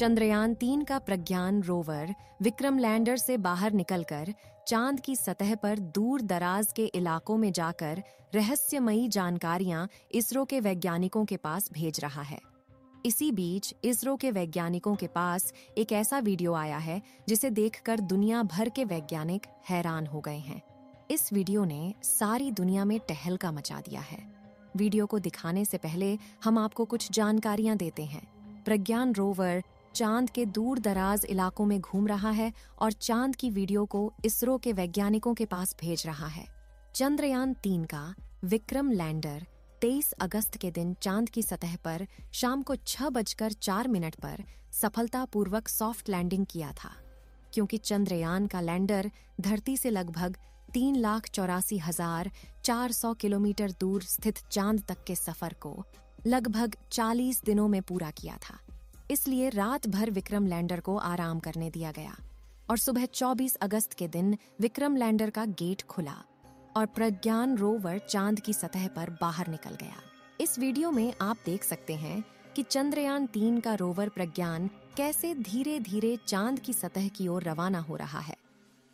चंद्रयान-3 का प्रज्ञान rover Vikram lander से बाहर निकलकर चांद की सतह पर दूर दराज के इलाकों में जाकर रहस्यमयी जानकारियां इसरो के वैज्ञानिकों के पास भेज रहा है। इसी बीच इसरो के वैज्ञानिकों के पास एक ऐसा वीडियो आया है जिसे देखकर दुनिया भर के वैज्ञानिक हैरान हो गए हैं। इस वीडियो ने सारी दुनिया में तहलका मचा दिया है। वीडियो को दिखाने से पहले हम आपको कुछ जानकारियां देते हैं। प्रज्ञान रोवर चांद के दूर दराज इलाकों में घूम रहा है और चांद की वीडियो को इसरो के वैज्ञानिकों के पास भेज रहा है। चंद्रयान-3 का विक्रम लैंडर 23 अगस्त के दिन चांद की सतह पर शाम को 6:04 पर सफलतापूर्वक सॉफ्ट लैंडिंग किया था। क्योंकि चंद्रयान का लैंडर धरती से लगभग 3,84,400 किलोमीटर दूर स्थित चांद तक के सफर को लगभग 40 दिनों में पूरा किया था, इसलिए रात भर विक्रम लैंडर को आराम करने दिया गया और सुबह 24 अगस्त के दिन विक्रम लैंडर का गेट खुला और प्रज्ञान रोवर चांद की सतह पर बाहर निकल गया। इस वीडियो में आप देख सकते हैं कि चंद्रयान-3 का रोवर प्रज्ञान कैसे धीरे धीरे चांद की सतह की ओर रवाना हो रहा है।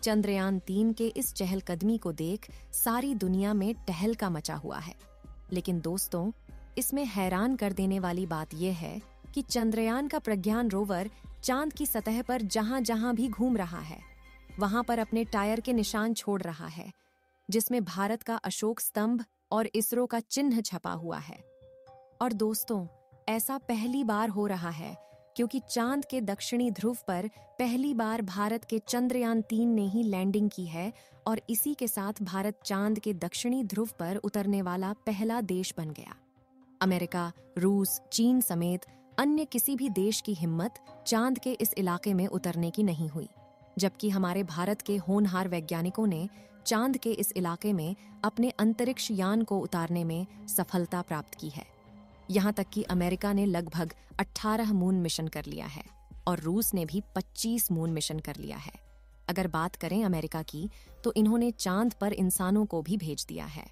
चंद्रयान-3 के इस चहलकदमी को देख सारी दुनिया में तहलका मचा हुआ है। लेकिन दोस्तों, इसमें हैरान कर देने वाली बात यह है कि चंद्रयान का प्रज्ञान रोवर चांद की सतह पर जहां जहां भी घूम रहा है, वहां पर अपने टायर के निशान छोड़ रहा है, जिसमें भारत का अशोक स्तंभ और इसरो का चिन्ह छपा हुआ है। और दोस्तों, ऐसा पहली बार हो रहा है क्योंकि चांद के दक्षिणी ध्रुव पर पहली बार भारत के चंद्रयान-3 ने ही लैंडिंग की है और इसी के साथ भारत चांद के दक्षिणी ध्रुव पर उतरने वाला पहला देश बन गया। अमेरिका, रूस, चीन समेत अन्य किसी भी देश की हिम्मत चांद के इस इलाके में उतरने की नहीं हुई, जबकि हमारे भारत के होनहार वैज्ञानिकों ने चांद के इस इलाके में अपने अंतरिक्ष यान को उतारने में सफलता प्राप्त की है। यहाँ तक कि अमेरिका ने लगभग 18 मून मिशन कर लिया है और रूस ने भी 25 मून मिशन कर लिया है। अगर बात करें अमेरिका की, तो इन्होंने चांद पर इंसानों को भी भेज दिया है,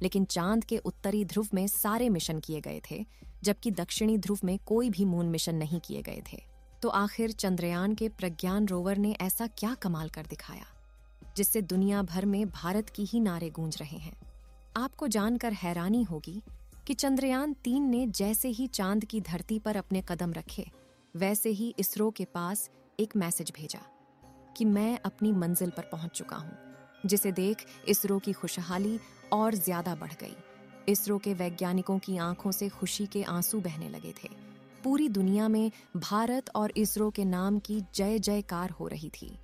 लेकिन चांद के उत्तरी ध्रुव में सारे मिशन किए गए थे, जबकि दक्षिणी ध्रुव में कोई भी मून मिशन नहीं किए गए थे। तो आखिर चंद्रयान के प्रज्ञान रोवर ने ऐसा क्या कमाल कर दिखाया जिससे दुनिया भर में भारत की ही नारे गूंज रहे हैं। आपको जानकर हैरानी होगी कि चंद्रयान-3 ने जैसे ही चांद की धरती पर अपने कदम रखे, वैसे ही इसरो के पास एक मैसेज भेजा कि मैं अपनी मंजिल पर पहुंच चुका हूं, जिसे देख इसरो की खुशहाली और ज्यादा बढ़ गई। इसरो के वैज्ञानिकों की आंखों से खुशी के आंसू बहने लगे थे। पूरी दुनिया में भारत और इसरो के नाम की जय जयकार हो रही थी।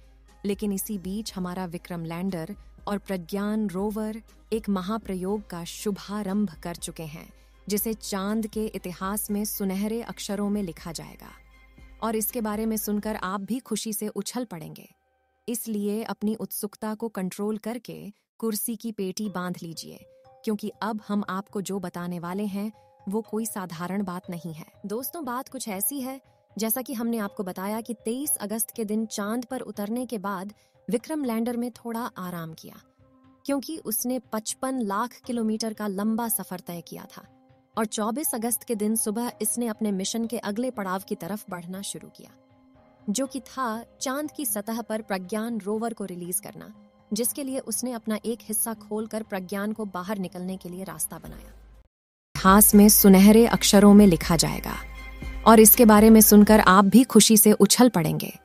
लेकिन इसी बीच हमारा विक्रम लैंडर और प्रज्ञान रोवर एक महाप्रयोग का शुभारंभ कर चुके हैं, जिसे चांद के इतिहास में सुनहरे अक्षरों में लिखा जाएगा। और इसके बारे में सुनकर आप भी खुशी से उछल पड़ेंगे। इसलिए अपनी उत्सुकता को कंट्रोल करके कुर्सी की पेटी बांध लीजिए, क्योंकि अब हम आपको जो बताने वाले हैं वो कोई साधारण बात नहीं है। दोस्तों, बात कुछ ऐसी है जैसा कि हमने आपको बताया कि 23 अगस्त के दिन चांद पर उतरने के बाद विक्रम लैंडर में थोड़ा आराम किया, क्योंकि उसने 55 लाख किलोमीटर का लंबा सफर तय किया था और 24 अगस्त के दिन सुबह इसने अपने मिशन के अगले पड़ाव की तरफ बढ़ना शुरू किया, जो कि था चांद की सतह पर प्रज्ञान रोवर को रिलीज करना, जिसके लिए उसने अपना एक हिस्सा खोलकर प्रज्ञान को बाहर निकलने के लिए रास्ता बनाया। इतिहास में सुनहरे अक्षरों में लिखा जाएगा और इसके बारे में सुनकर आप भी खुशी से उछल पड़ेंगे।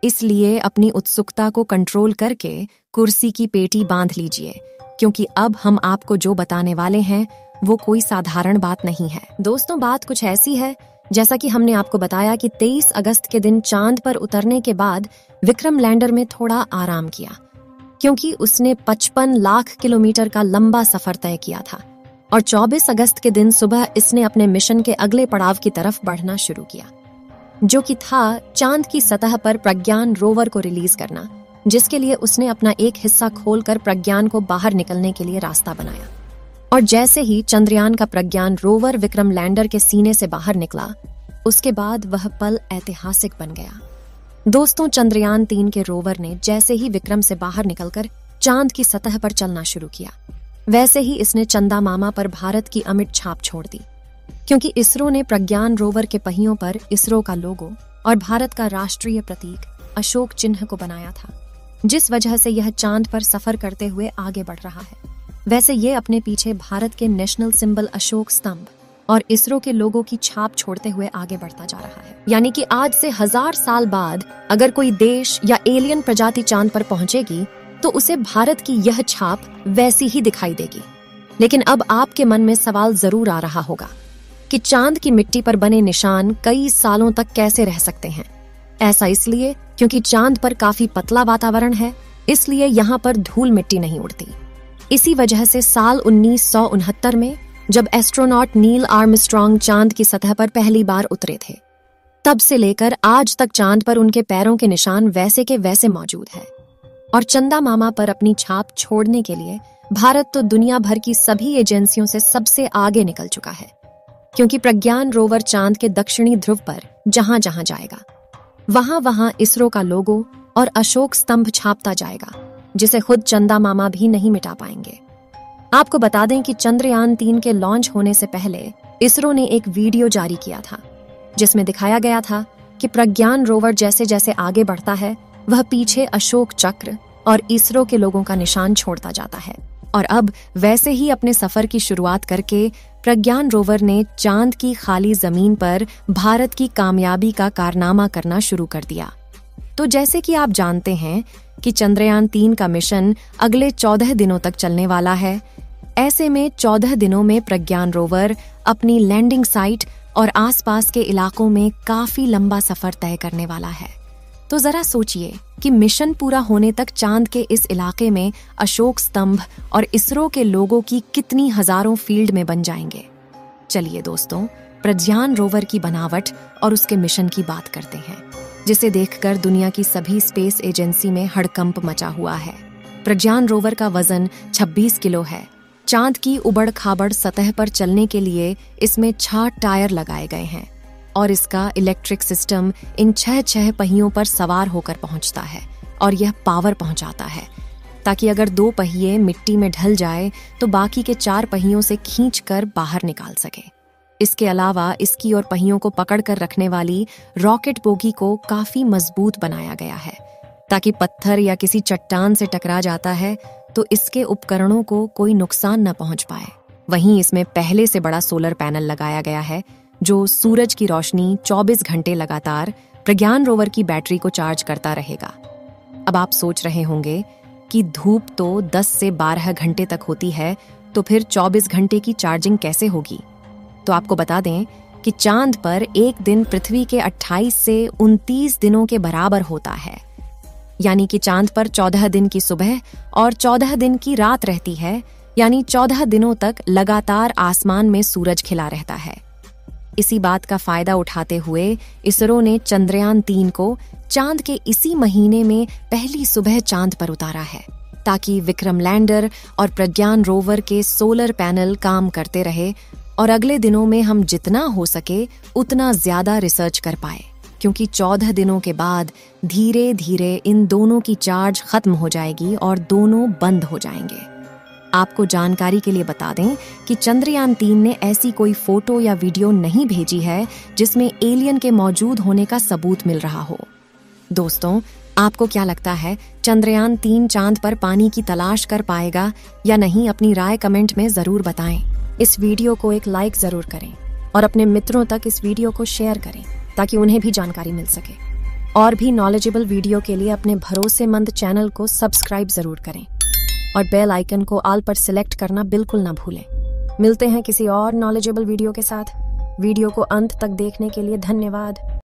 इसलिए अपनी उत्सुकता को कंट्रोल करके कुर्सी की पेटी बांध लीजिए, क्योंकि अब हम आपको जो बताने वाले हैं वो कोई साधारण बात नहीं है। दोस्तों, बात कुछ ऐसी है जैसा कि हमने आपको बताया कि 23 अगस्त के दिन चांद पर उतरने के बाद विक्रम लैंडर में थोड़ा आराम किया, क्योंकि उसने 55 लाख किलोमीटर का लंबा सफर तय किया था और 24 अगस्त के दिन सुबह इसने अपने मिशन के अगले पड़ाव की तरफ बढ़ना शुरू किया, जो कि था चांद की सतह पर प्रज्ञान रोवर को रिलीज करना, जिसके लिए उसने अपना एक हिस्सा खोलकर प्रज्ञान को बाहर निकलने के लिए रास्ता बनाया। और जैसे ही चंद्रयान का प्रज्ञान रोवर विक्रम लैंडर के सीने से बाहर निकला, उसके बाद वह पल ऐतिहासिक बन गया। दोस्तों, चंद्रयान-3 के रोवर ने जैसे ही विक्रम से बाहर निकलकर चांद की सतह पर चलना शुरू किया, वैसे ही इसने चंदा मामा पर भारत की अमिट छाप छोड़ दी, क्योंकि इसरो ने प्रज्ञान रोवर के पहियों पर इसरो का लोगो और भारत का राष्ट्रीय प्रतीक अशोक चिन्ह को बनाया था, जिस वजह से यह चांद पर सफर करते हुए आगे बढ़ रहा है। वैसे ये अपने पीछे भारत के नेशनल सिंबल अशोक स्तंभ और इसरो के लोगों की छाप छोड़ते हुए आगे बढ़ता जा रहा है। यानी कि आज से 1000 साल बाद अगर कोई देश या एलियन प्रजाति चांद पर पहुंचेगी तो उसे भारत की यह छाप वैसी ही दिखाई देगी। लेकिन अब आपके मन में सवाल जरूर आ रहा होगा कि चांद की मिट्टी पर बने निशान कई सालों तक कैसे रह सकते हैं। ऐसा इसलिए क्योंकि चांद पर काफी पतला वातावरण है, इसलिए यहाँ पर धूल मिट्टी नहीं उड़ती। इसी वजह से साल 1969 में जब एस्ट्रोनॉट नील आर्मस्ट्रॉन्ग चांद की सतह पर पहली बार उतरे थे, तब से लेकर आज तक चांद पर उनके पैरों के निशान वैसे के वैसे मौजूद हैं। और चंदा मामा पर अपनी छाप छोड़ने के लिए भारत तो दुनिया भर की सभी एजेंसियों से सबसे आगे निकल चुका है, क्योंकि प्रज्ञान रोवर चांद के दक्षिणी ध्रुव पर जहां जहां जाएगा वहां वहां इसरो का लोगो और अशोक स्तंभ छापता जाएगा, जिसे खुद चंदा मामा भी नहीं मिटा पाएंगे। आपको बता दें कि चंद्रयान 3 के लॉन्च होने से पहले इसरो ने एक वीडियो जारी किया था, जिसमें दिखाया गया था कि प्रज्ञान रोवर जैसे जैसे आगे बढ़ता है वह पीछे अशोक चक्र और इसरो के लोगों का निशान छोड़ता जाता है। और अब वैसे ही अपने सफर की शुरुआत करके प्रज्ञान रोवर ने चांद की खाली जमीन पर भारत की कामयाबी का कारनामा करना शुरू कर दिया। तो जैसे कि आप जानते हैं कि चंद्रयान 3 का मिशन अगले 14 दिनों तक चलने वाला है। ऐसे में 14 दिनों में प्रज्ञान रोवर अपनी लैंडिंग साइट और आसपास के इलाकों में काफी लंबा सफर तय करने वाला है। तो जरा सोचिए कि मिशन पूरा होने तक चांद के इस इलाके में अशोक स्तंभ और इसरो के लोगों की कितनी हजारों फील्ड में बन जाएंगे। चलिए दोस्तों, प्रज्ञान रोवर की बनावट और उसके मिशन की बात करते हैं, जिसे देखकर दुनिया की सभी स्पेस एजेंसी में हड़कंप मचा हुआ है। प्रज्ञान रोवर का वजन 26 किलो है। चांद की उबड़ खाबड़ सतह पर चलने के लिए इसमें 6 टायर लगाए गए हैं और इसका इलेक्ट्रिक सिस्टम इन 6 पहियों पर सवार होकर पहुंचता है और यह पावर पहुंचाता है, ताकि अगर 2 पहिए मिट्टी में ढल जाए तो बाकी के 4 पहियों से खींचकर बाहर निकाल सके। इसके अलावा इसकी और पहियों को पकड़ कर रखने वाली रॉकेट बोगी को काफी मजबूत बनाया गया है, ताकि पत्थर या किसी चट्टान से टकरा जाता है तो इसके उपकरणों को कोई नुकसान न पहुंच पाए। वहीं इसमें पहले से बड़ा सोलर पैनल लगाया गया है, जो सूरज की रोशनी 24 घंटे लगातार प्रज्ञान रोवर की बैटरी को चार्ज करता रहेगा। अब आप सोच रहे होंगे कि धूप तो 10 से 12 घंटे तक होती है, तो फिर 24 घंटे की चार्जिंग कैसे होगी? तो आपको बता दें कि चांद पर एक दिन पृथ्वी के 28 से 29 दिनों के बराबर होता है। यानी कि चांद पर 14 दिन की सुबह और 14 दिन की रात रहती है, यानी 14 दिनों तक लगातार आसमान में सूरज खिला रहता है। इसी बात का फायदा उठाते हुए इसरो ने चंद्रयान 3 को चांद के इसी महीने में पहली सुबह चांद पर उतारा है, ताकि विक्रम लैंडर और प्रज्ञान रोवर के सोलर पैनल काम करते रहे और अगले दिनों में हम जितना हो सके उतना ज्यादा रिसर्च कर पाए, क्योंकि 14 दिनों के बाद धीरे धीरे इन दोनों की चार्ज खत्म हो जाएगी और दोनों बंद हो जाएंगे। आपको जानकारी के लिए बता दें कि चंद्रयान 3 ने ऐसी कोई फोटो या वीडियो नहीं भेजी है जिसमें एलियन के मौजूद होने का सबूत मिल रहा हो। दोस्तों, आपको क्या लगता है, चंद्रयान 3 चांद पर पानी की तलाश कर पाएगा या नहीं? अपनी राय कमेंट में जरूर बताएं। इस वीडियो को एक लाइक जरूर करें और अपने मित्रों तक इस वीडियो को शेयर करें, ताकि उन्हें भी जानकारी मिल सके। और भी नॉलेजेबल वीडियो के लिए अपने भरोसेमंद चैनल को सब्सक्राइब जरूर करें और बेल आइकन को ऑल पर सिलेक्ट करना बिल्कुल ना भूलें। मिलते हैं किसी और नॉलेजेबल वीडियो के साथ। वीडियो को अंत तक देखने के लिए धन्यवाद।